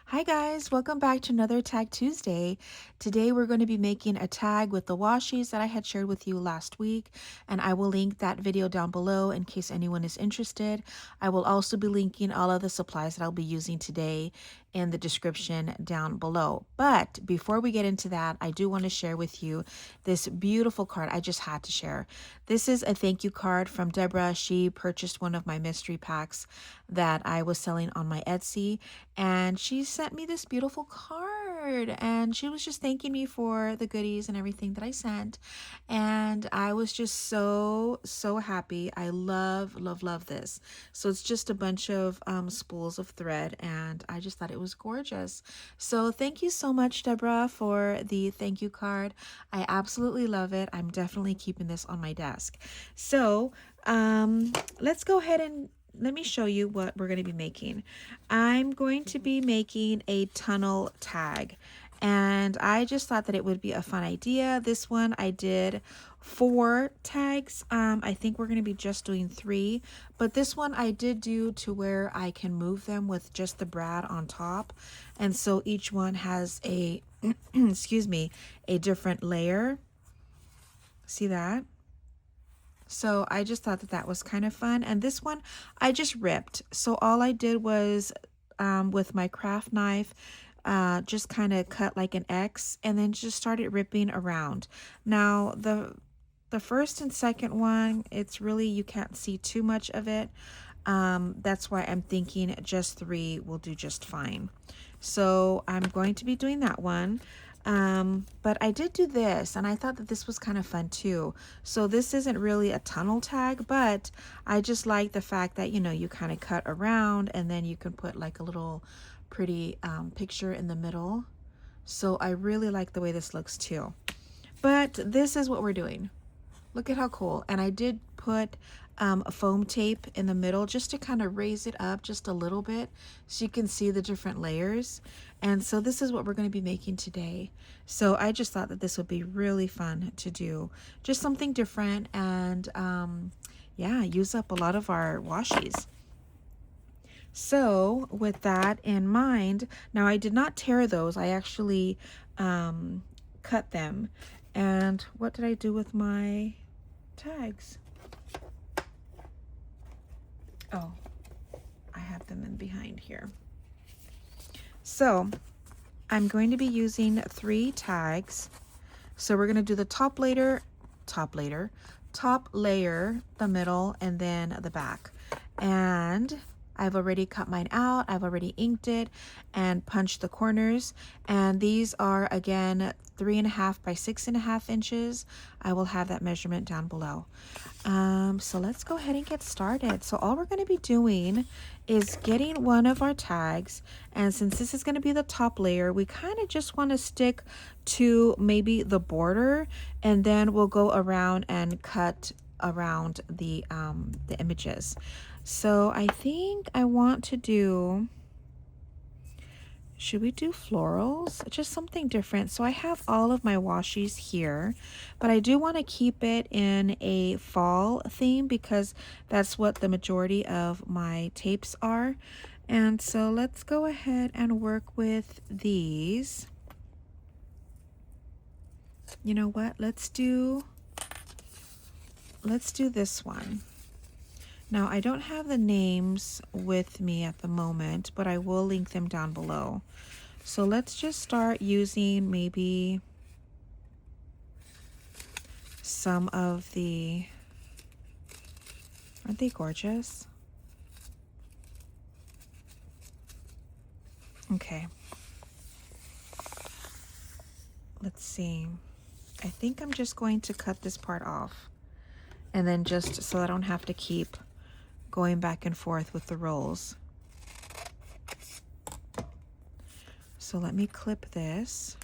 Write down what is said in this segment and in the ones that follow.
Hi guys, welcome back to another Tag Tuesday. Today we're going to be making a tag with the washies that I had shared with you last week, and I will link that video down below in case anyone is interested. I will also be linking all of the supplies that I'll be using today in the description down below. But before we get into that, I do want to share with you this beautiful card I just had to share. This is a thank you card from Deborah. She purchased one of my mystery packs that I was selling on my Etsy, and she sent me this beautiful card, and she was just thanking me for the goodies and everything that I sent, and I was just so happy. I love this. So it's just a bunch of spools of thread, and I just thought it was gorgeous. So thank you so much, Deborah, for the thank you card. I absolutely love it. I'm definitely keeping this on my desk. So let's go ahead and let me show you what we're going to be making. I'm going to be making a tunnel tag, and I just thought that it would be a fun idea. This one I did 4 tags. I think we're going to be just doing 3, but this one I did do to where I can move them with just the brad on top, and so each one has a excuse me, a different layer. See that? So I just thought that that was kind of fun. And this one I just ripped. So all I did was with my craft knife, just kind of cut like an X and then just started ripping around. Now the first and second one, it's really, you can't see too much of it. That's why I'm thinking just 3 will do just fine. So I'm going to be doing that one. But I did do this, and I thought that this was kind of fun too. So this isn't really a tunnel tag, but I just like the fact that, you know, you kind of cut around and then you can put like a little pretty picture in the middle. So I really like the way this looks too. But this is what we're doing. Look at how cool. And I did put a foam tape in the middle just to kind of raise it up just a little bit so you can see the different layers. And so this is what we're going to be making today. So I just thought that this would be really fun to do. Just something different, and yeah, use up a lot of our washies. So with that in mind, now I did not tear those. I actually cut them. And what did I do with my tags? Oh, I have them in behind here. So I'm going to be using 3 tags. So we're going to do the top layer, the middle, and then the back. And I've already cut mine out. I've already inked it and punched the corners. And these are, again, 3.5 by 6.5 inches. I will have that measurement down below. So let's go ahead and get started. So all we're going to be doing is getting one of our tags, and since this is going to be the top layer, we kind of just want to stick to maybe the border, and then we'll go around and cut around the images. So I think I want to do, should we do florals? Just something different. So I have all of my washies here, but I do want to keep it in a fall theme because that's what the majority of my tapes are. And so let's go ahead and work with these. You know what? Let's do this one. Now, I don't have the names with me at the moment, but I will link them down below. So let's just start using maybe some of the, aren't they gorgeous? Okay. Let's see. I think I'm just going to cut this part off, and then just so I don't have to keep going back and forth with the rolls. So let me clip this.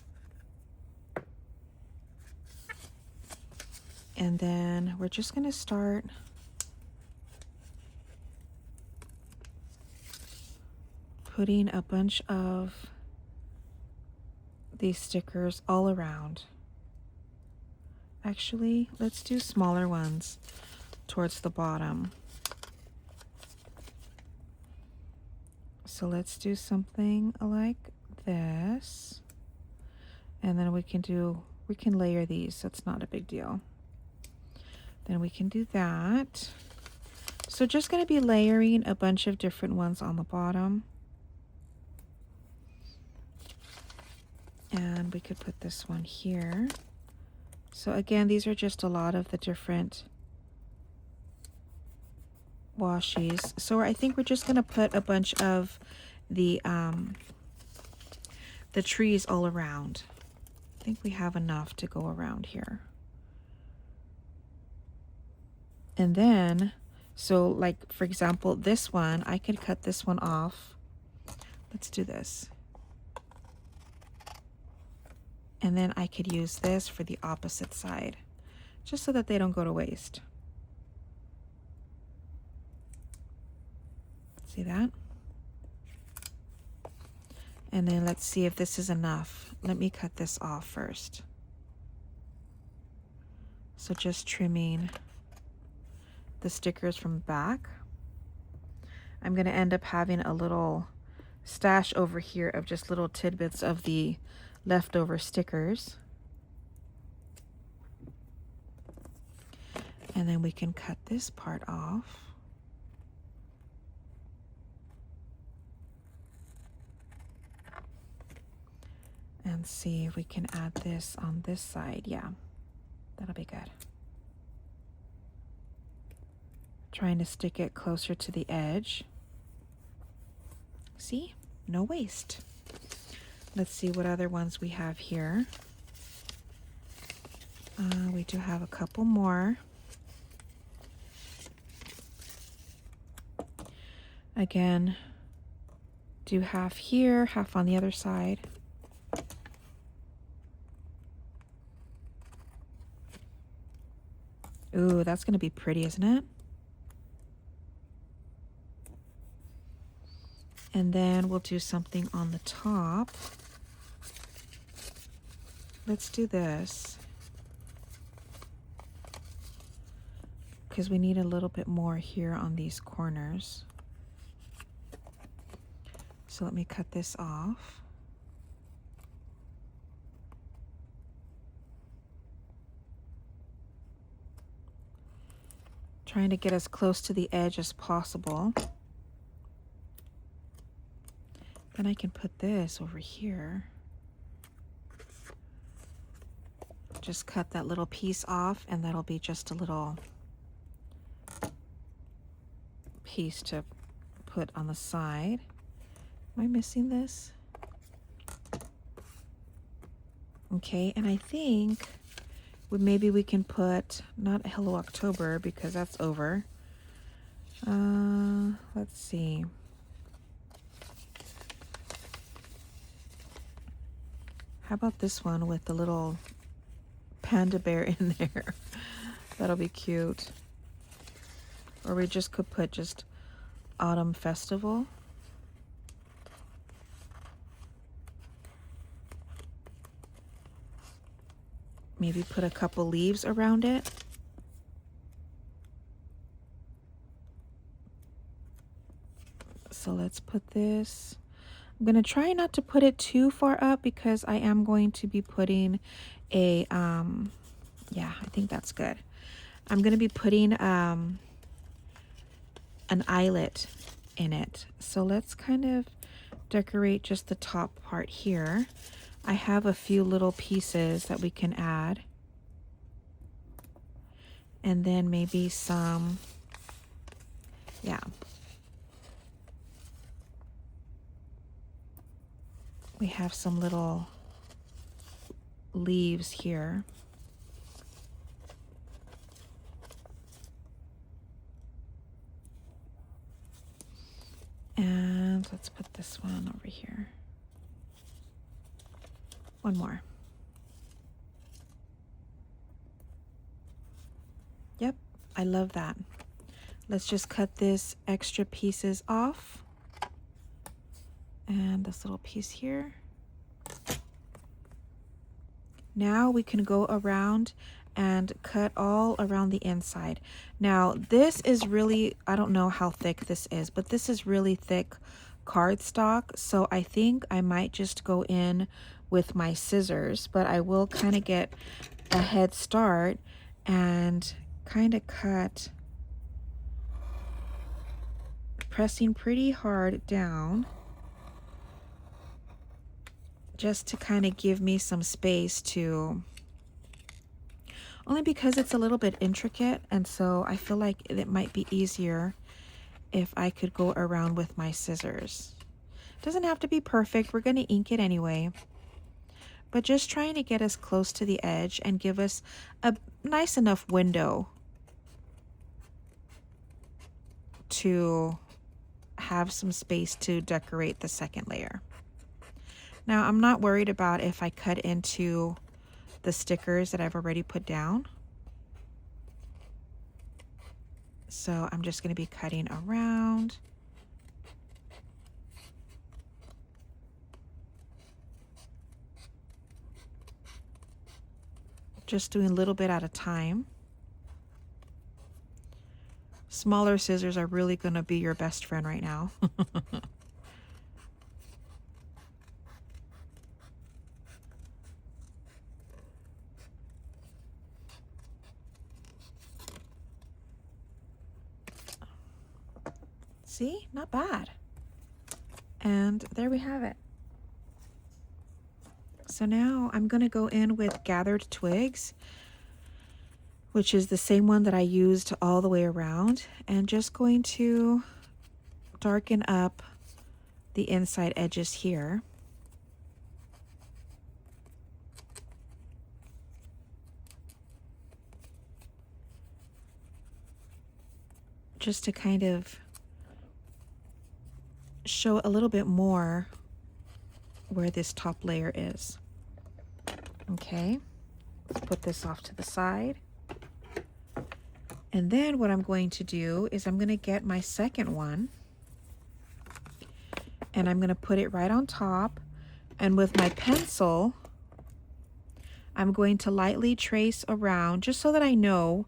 And then we're just going to start putting a bunch of these stickers all around. Actually, let's do smaller ones towards the bottom. So let's do something like this. And then we can layer these, so it's not a big deal. Then we can do that. So just going to be layering a bunch of different ones on the bottom. And we could put this one here. So again, these are just a lot of the different washies. So I think we're just going to put a bunch of the trees all around. I think we have enough to go around here. And then, so like for example, this one, I could cut this one off. Let's do this. And then I could use this for the opposite side, just so that they don't go to waste. See that? And then let's see if this is enough. Let me cut this off first. So just trimming the stickers from the back. I'm going to end up having a little stash over here of just little tidbits of the leftover stickers. And then we can cut this part off. And see if we can add this on this side. Yeah, that'll be good. Trying to stick it closer to the edge. See? No waste. Let's see what other ones we have here. We do have a couple more. Again, do half here, half on the other side. Ooh, that's going to be pretty, isn't it? And then we'll do something on the top. Let's do this, because we need a little bit more here on these corners. So let me cut this off. Trying to get as close to the edge as possible. Then I can put this over here. Just cut that little piece off, and that'll be just a little piece to put on the side. Am I missing this? Okay, and I think maybe we can put, not Hello October because that's over. Let's see. How about this one with the little panda bear in there? That'll be cute. Or we just could put just Autumn Festival. Maybe put a couple leaves around it. So let's put this. I'm going to try not to put it too far up because I am going to be putting a, yeah, I think that's good. I'm going to be putting an eyelet in it. So let's kind of decorate just the top part here. I have a few little pieces that we can add. And then maybe some, yeah. We have some little leaves here. And let's put this one over here. One more. Yep, I love that. Let's just cut this extra pieces off. And this little piece here. Now we can go around and cut all around the inside. Now this is really, I don't know how thick this is, but this is really thick cardstock, so I think I might just go in with my scissors, but I will kind of get a head start and kind of cut, pressing pretty hard down just to kind of give me some space to, only because it's a little bit intricate, and so I feel like it might be easier if I could go around with my scissors. It doesn't have to be perfect, we're going to ink it anyway, but just trying to get us close to the edge and give us a nice enough window to have some space to decorate the second layer. Now, I'm not worried about if I cut into the stickers that I've already put down. So I'm just going to be cutting around. Just doing a little bit at a time. Smaller scissors are really going to be your best friend right now. See, not bad. And there we have it. So now I'm going to go in with Gathered Twigs, which is the same one that I used all the way around, and just going to darken up the inside edges here. Just to kind of show a little bit more where this top layer is. Okay, let's put this off to the side. And then what I'm going to do is I'm going to get my second one and I'm going to put it right on top, and with my pencil I'm going to lightly trace around just so that I know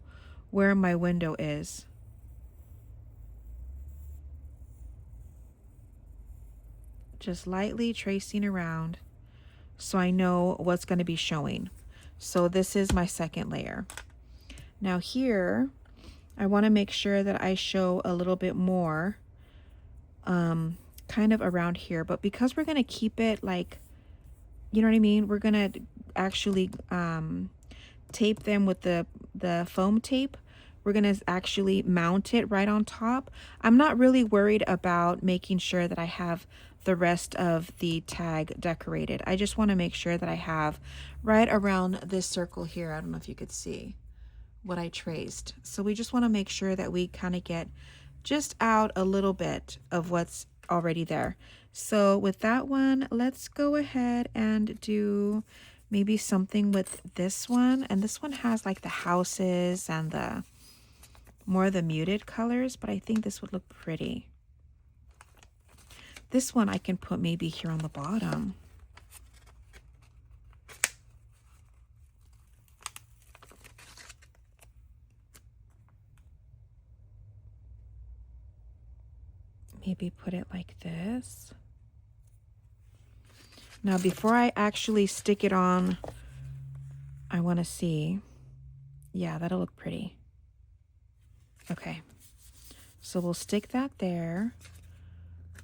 where my window is. Just lightly tracing around so I know what's going to be showing. So this is my second layer. Now here I want to make sure that I show a little bit more kind of around here, but because we're going to keep it like, you know what I mean, we're going to actually tape them with the foam tape. We're going to actually mount it right on top. I'm not really worried about making sure that I have the rest of the tag decorated. I just want to make sure that I have right around this circle here. I don't know if you could see what I traced. So we just want to make sure that we kind of get just out a little bit of what's already there. So with that one, let's go ahead and do maybe something with this one. And this one has like the houses and the more of the muted colors, but I think this would look pretty. This one I can put maybe here on the bottom. Maybe put it like this. Now before I actually stick it on, I want to see. Yeah, that'll look pretty. Okay, so we'll stick that there.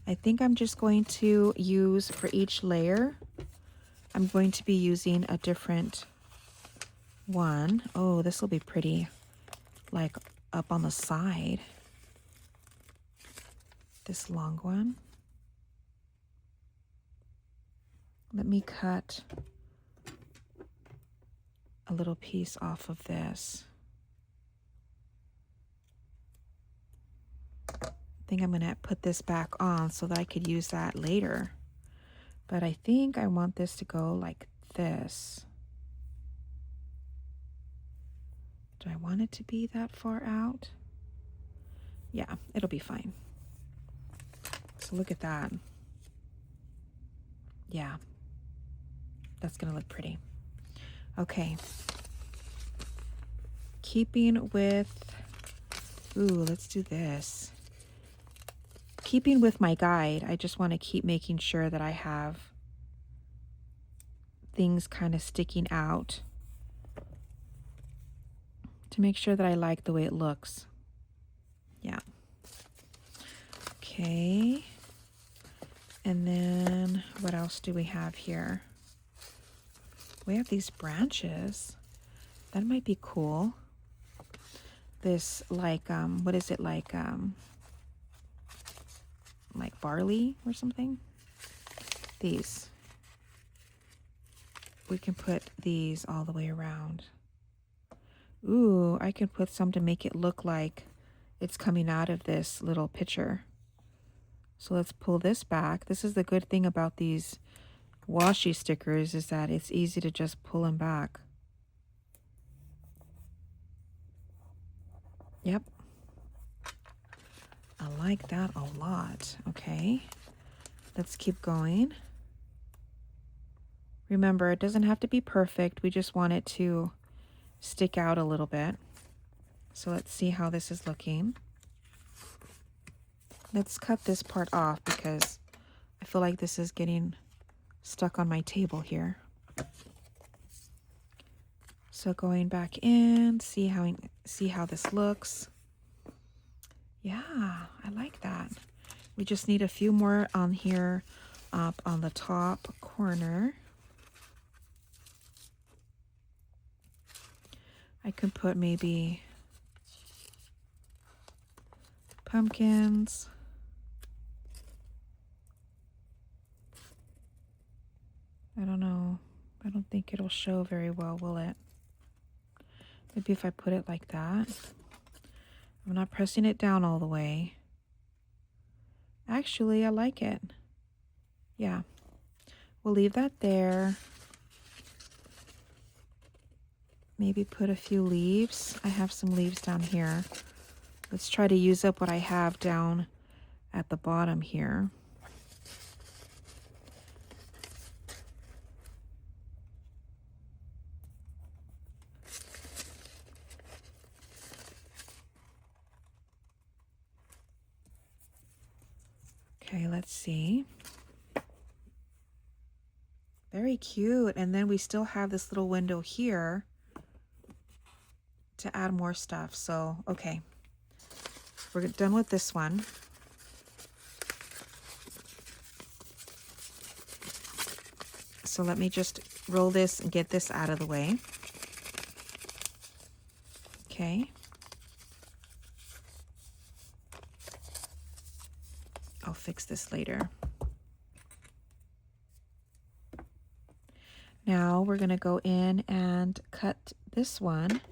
I think I'm just going to use for each layer, I'm going to be using a different one. Oh, this will be pretty, like up on the side. This long one. Let me cut a little piece off of this. I think I'm going to put this back on so that I could use that later. But I think I want this to go like this. Do I want it to be that far out? Yeah, it'll be fine. So look at that. Yeah, that's going to look pretty. Okay. Keeping with, ooh, let's do this. keeping with my guide, I just want to keep making sure that I have things kind of sticking out to make sure that I like the way it looks. Yeah. Okay. And then what else do we have here? We have these branches. That might be cool. This like what is it, like barley or something? These. We can put these all the way around. Ooh, I can put some to make it look like it's coming out of this little pitcher. So let's pull this back. This is the good thing about these washi stickers, is that it's easy to just pull them back. Yep. I like that a lot. Okay. Let's keep going. Remember, it doesn't have to be perfect. We just want it to stick out a little bit. So let's see how this is looking. Let's cut this part off because I feel like this is getting stuck on my table here. So going back in, see how this looks. Yeah, I like that. We just need a few more on here, up on the top corner. I could put maybe pumpkins. I don't know. I don't think it'll show very well, will it? Maybe if I put it like that. I'm not pressing it down all the way. Actually, I like it. Yeah. We'll leave that there. Maybe put a few leaves. I have some leaves down here. Let's try to use up what I have down at the bottom here. Okay, let's see. Very cute. And then we still have this little window here to add more stuff. So, okay. We're done with this one. So let me just roll this and get this out of the way. Okay. I'll fix this later. Now we're going to go in and cut this one.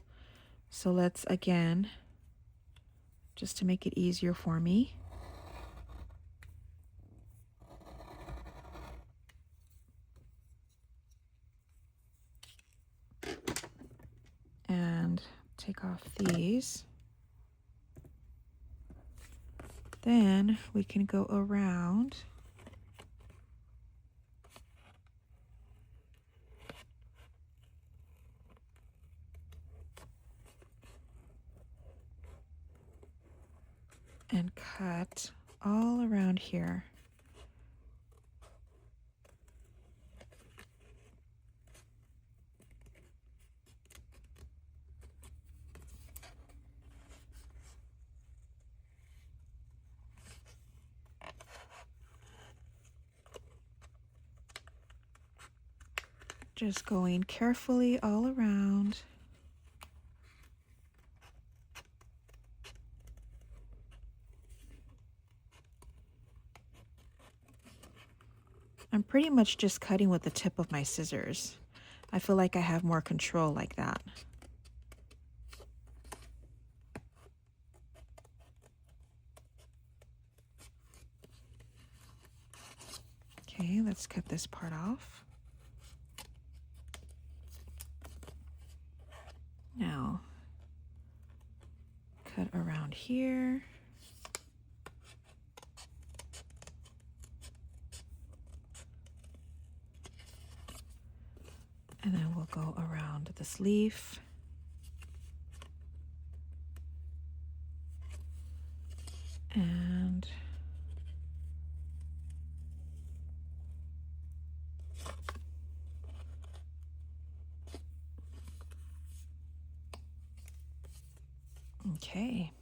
So let's, again, just to make it easier for me, and take off these. Then we can go around and cut all around here. Just going carefully all around. I'm pretty much just cutting with the tip of my scissors. I feel like I have more control like that. Okay, let's cut this part off. Now, cut around here. And then we'll go around this leaf. And Okay.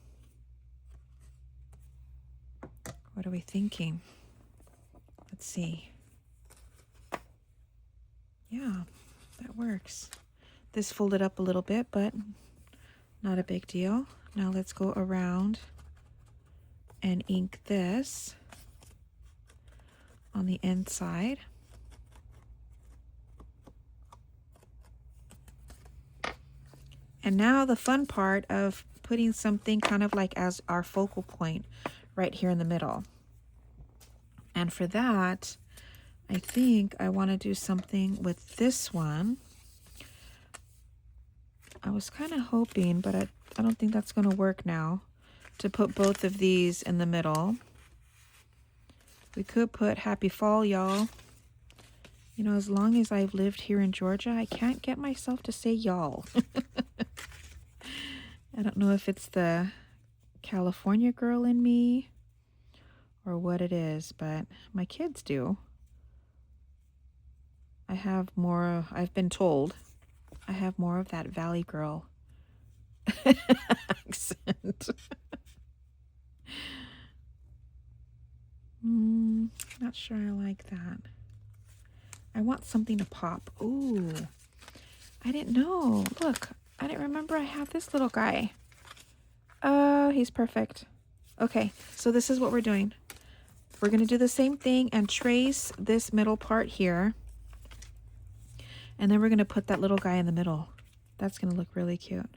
What are we thinking? Let's see. Yeah, that works. This folded up a little bit, but not a big deal. Now let's go around and ink this on the inside. And now the fun part of putting something kind of like as our focal point right here in the middle. And for that, I think I want to do something with this one. I was kind of hoping, but I don't think that's going to work now, to put both of these in the middle. We could put Happy Fall, y'all. You know, as long as I've lived here in Georgia, I can't get myself to say y'all. I don't know if it's the California girl in me or what it is, but my kids do. I have more, I've been told, I have more of that Valley girl accent. Not sure I like that. I want something to pop. Ooh, I didn't know. Look, I didn't remember I had this little guy. He's perfect. Okay, so this is what we're doing. We're going to do the same thing and trace this middle part here. And then we're going to put that little guy in the middle. That's going to look really cute.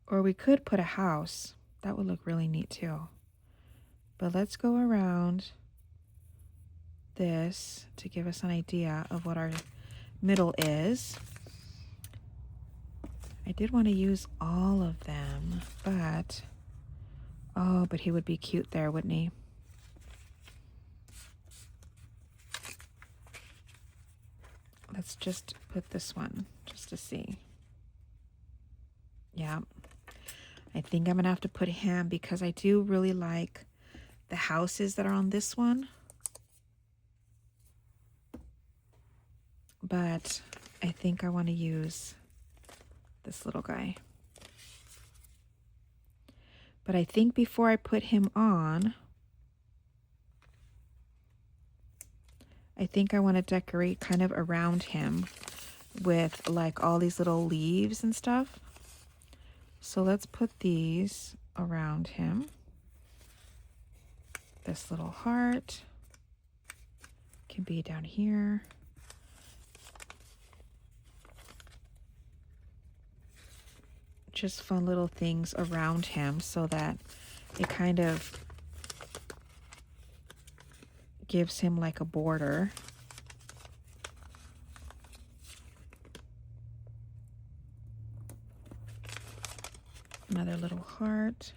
Or we could put a house. That would look really neat too. But let's go around this to give us an idea of what our middle is. I did want to use all of them, but oh, but he would be cute there, wouldn't he? Let's just put this one just to see. Yeah, I think I'm gonna have to put him because I do really like the houses that are on this one. But I think I want to use this little guy. But I think before I put him on, I think I want to decorate kind of around him with like all these little leaves and stuff. So let's put these around him. This little heart can be down here. Just fun little things around him so that it kind of gives him like a border. Another little heart.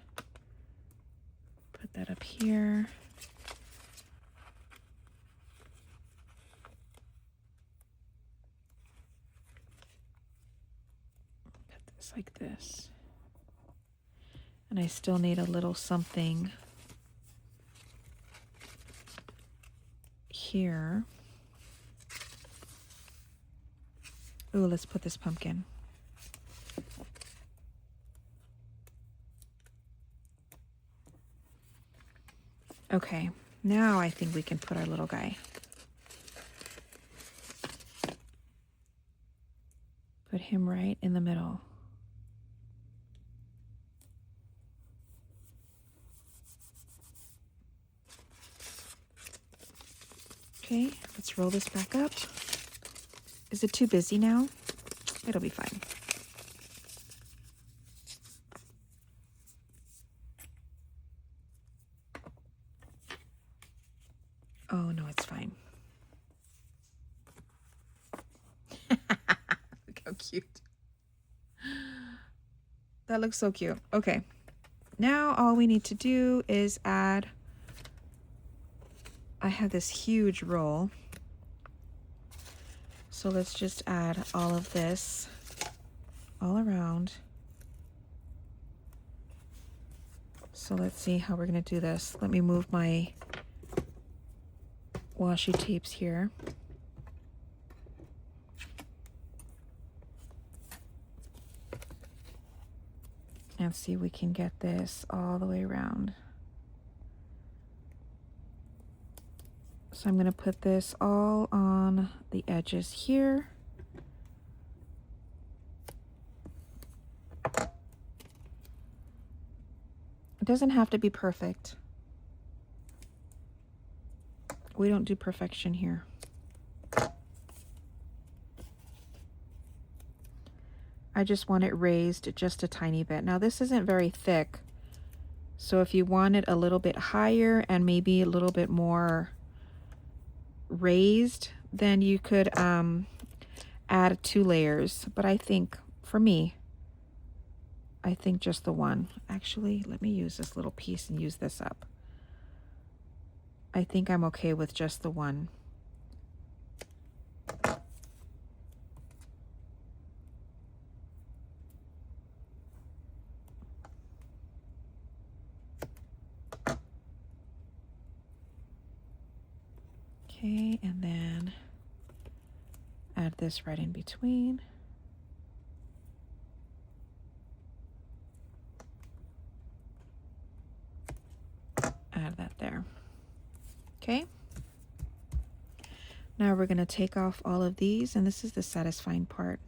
Put that up here. Put this like this. And I still need a little something here. Ooh, let's put this pumpkin. Okay, now I think we can put our little guy. Put him right in the middle. Okay, let's roll this back up. Is it too busy now? It'll be fine. Oh, no, it's fine. Look how cute. That looks so cute. Okay, now all we need to do is add, I have this huge roll. So let's just add all of this all around. So let's see how we're gonna do this. Let me move my washi tapes here. And see if we can get this all the way around. So I'm going to put this all on the edges here. It doesn't have to be perfect. We don't do perfection here. I just want it raised just a tiny bit. Now this isn't very thick, so if you want it a little bit higher and maybe a little bit more raised, then you could add 2 layers. But I think, for me, I think just the one. Actually, let me use this little piece and use this up. I think I'm okay with just the one. Okay, and then add this right in between. Add that there. Okay. Now we're going to take off all of these, and this is the satisfying part.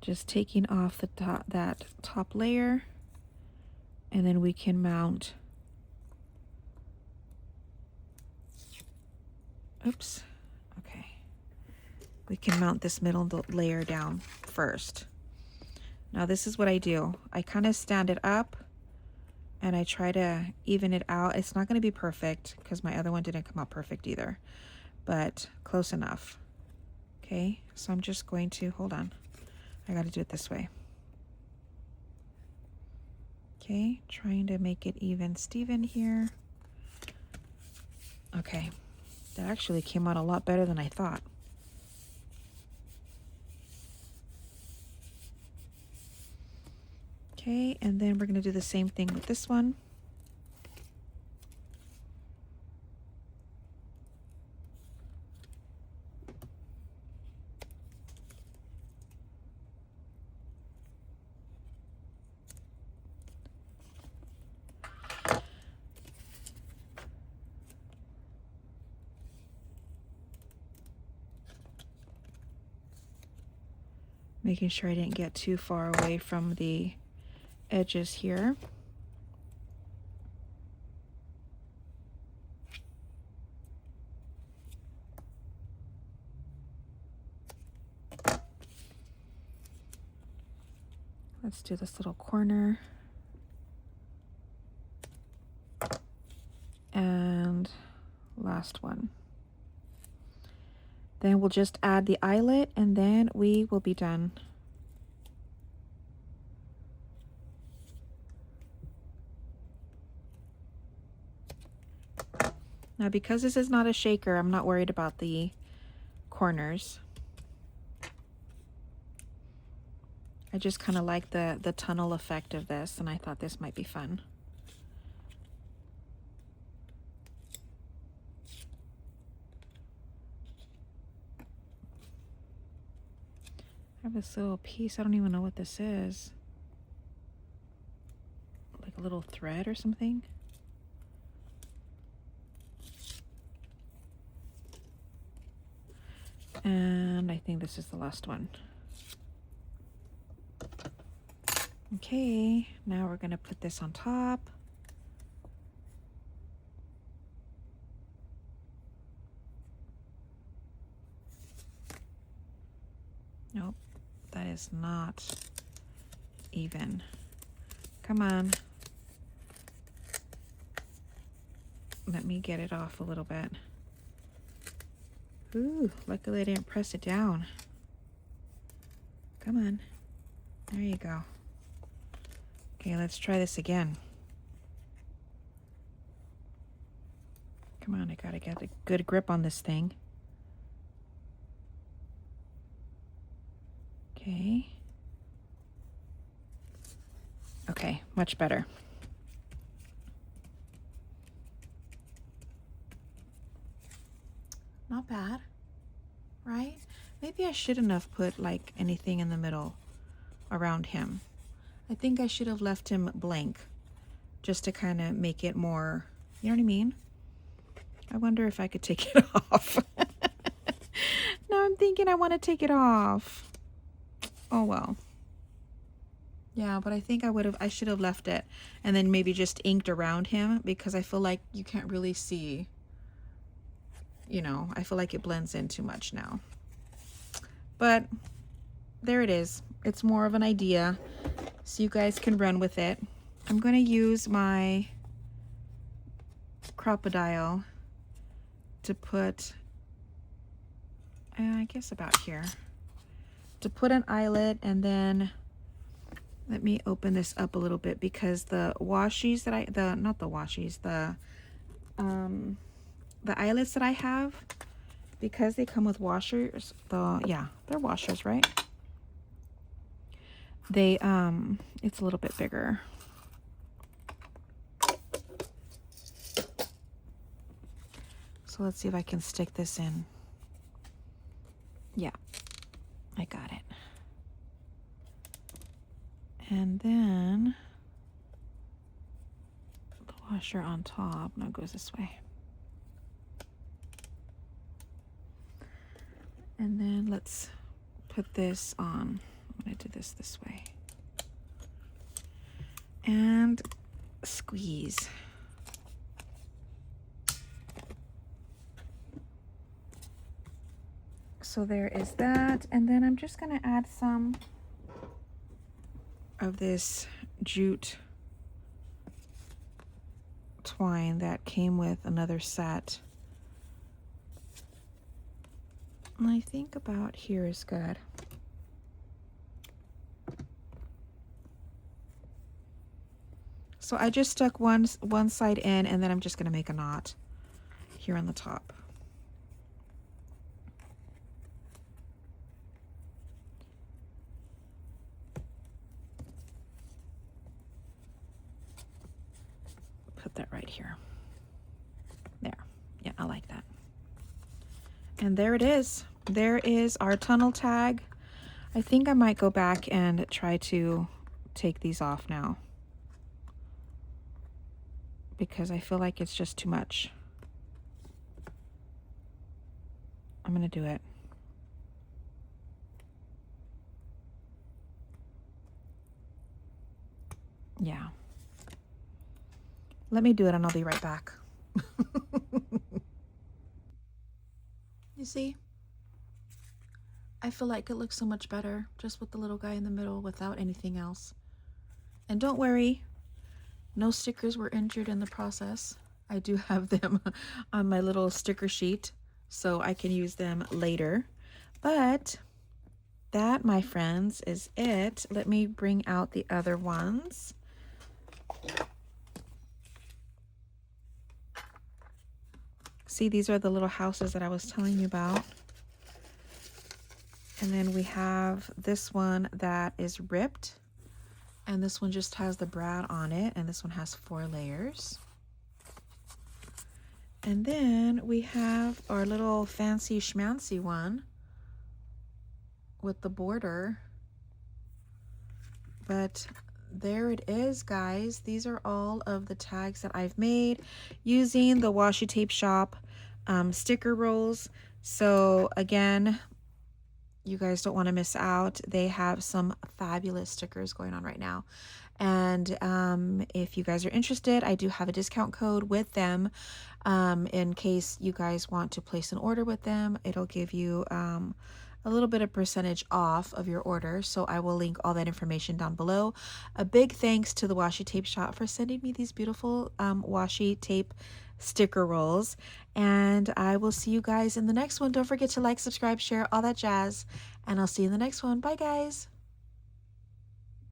Just taking off the that top layer, and then we can mount. Oops. Okay. We can mount this middle layer down first. Now this is what I do. I kind of stand it up and I try to even it out. It's not going to be perfect because my other one didn't come out perfect either, but close enough. Okay, so I'm just going to, hold on. I got to do it this way. Okay, trying to make it even Steven here. Okay, that actually came out a lot better than I thought. Okay, and then we're going to do the same thing with this one. Making sure I didn't get too far away from the edges here. Let's do this little corner. And last one. Then we'll just add the eyelet and then we will be done. Now because this is not a shaker, I'm not worried about the corners. I just kind of like the tunnel effect of this, and I thought this might be fun. I have this little piece, I don't even know what this is. Like a little thread or something. And I think this is the last one. Okay, now we're gonna put this on top. Nope, that is not even. Come on. Let me get it off a little bit. Ooh, luckily I didn't press it down. Come on. There you go. Okay, let's try this again. Come on, I gotta get a good grip on this thing. Okay. Okay, much better. Not bad, right? Maybe I shouldn't have put like anything in the middle around him. I think I should have left him blank just to kind of make it more, you know what I mean? I wonder if I could take it off. Now I'm thinking I want to take it off. Oh well. Yeah, but I think I should have left it and then maybe just inked around him, because I feel like you can't really see, you know, I feel like it blends in too much now. But there it is. It's more of an idea, so you guys can run with it. I'm going to use my crocodile to put, I guess about here, to put an eyelet. And then let me open this up a little bit, because the washies that not the washies, the eyelets that I have, because they come with washers, they're washers, right? They, it's a little bit bigger. So let's see if I can stick this in. Yeah, I got it. And then the washer on top now goes this way. And then let's put this on. I'm gonna do this way. And squeeze. So there is that. And then I'm just gonna add some of this jute twine that came with another set. And I think about here is good. So I just stuck one side in, and then I'm just going to make a knot here on the top. Put that right here. There. Yeah, I like that. And there it is. There is our tunnel tag. I think I might go back and try to take these off now, because I feel like it's just too much. I'm gonna do it. Yeah. Let me do it and I'll be right back. You see? I feel like it looks so much better just with the little guy in the middle without anything else. And don't worry, no stickers were injured in the process. I do have them on my little sticker sheet, so I can use them later. But that, my friends, is it. Let me bring out the other ones. See, these are the little houses that I was telling you about. And then we have this one that is ripped, and this one just has the brad on it, and this one has 4 layers. And then we have our little fancy schmancy one with the border. But there it is, guys. These are all of the tags that I've made using the Washi Tape Shop sticker rolls. So again, you guys don't want to miss out. They have some fabulous stickers going on right now. And if you guys are interested, I do have a discount code with them. In case you guys want to place an order with them, it'll give you a little bit of percentage off of your order. So I will link all that information down below. A big thanks to the Washi Tape Shop for sending me these beautiful washi tape sticker rolls. And I will see you guys in the next one. Don't forget to like, subscribe, share, all that jazz. And I'll see you in the next one. Bye, guys.